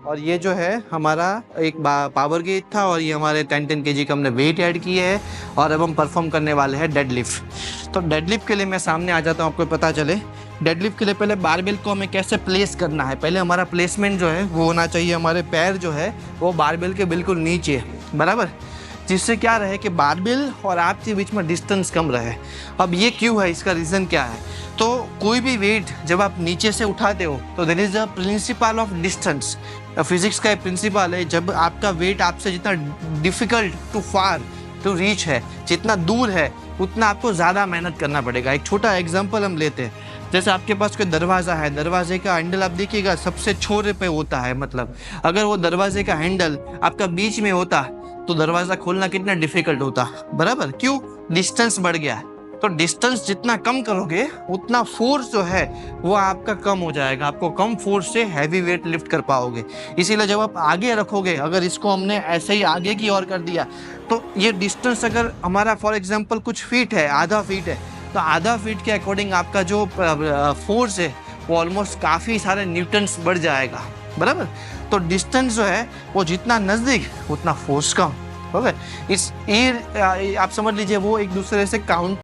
और ये जो है हमारा एक पावर गेज था और ये हमारे 10 kg का हमने वेट ऐड किए है और अब हम परफॉर्म करने वाले हैं डेडलिफ्ट। तो डेडलिफ्ट के लिए मैं सामने आ जाता हूँ, आपको पता चले डेडलिफ्ट के लिए पहले बारबेल को हमें कैसे प्लेस करना है। पहले हमारा प्लेसमेंट जो है वो होना चाहिए, हमारे पैर जो है वो बारबेल के बिल्कुल नीचे, बराबर, जिससे क्या रहे कि बारबेल और आपके बीच में डिस्टेंस कम रहे। अब ये क्यों है, इसका रीज़न क्या है? तो कोई भी वेट जब आप नीचे से उठाते हो तो there is a principle of distance. Physics का एक प्रिंसिपल है, जब आपका वेट आपसे जितना difficult to far to reach है, जितना दूर है, उतना आपको ज़्यादा मेहनत करना पड़ेगा। एक छोटा एग्जांपल हम लेते हैं, जैसे आपके पास कोई दरवाज़ा है, दरवाजे का हैंडल आप देखिएगा सबसे छोरे पे होता है, मतलब अगर वो दरवाजे का हैंडल आपका बीच में होता तो दरवाज़ा खोलना कितना डिफिकल्ट होता, बराबर। क्यों? डिस्टेंस बढ़ गया है। तो डिस्टेंस जितना कम करोगे उतना फोर्स जो है वो आपका कम हो जाएगा, आपको कम फोर्स से हैवी वेट लिफ्ट कर पाओगे। इसीलिए जब आप आगे रखोगे, अगर इसको हमने ऐसे ही आगे की ओर कर दिया तो ये डिस्टेंस अगर हमारा फॉर एग्जांपल कुछ फीट है, आधा फीट है, तो आधा फीट के अकॉर्डिंग आपका जो फोर्स है वो ऑलमोस्ट काफ़ी सारे न्यूटन्स बढ़ जाएगा, बराबर। तो डिस्टेंस जो है वो जितना नज़दीक उतना फोर्स कम, ओके। इस ये आप समझ लीजिए वो एक दूसरे से काउंट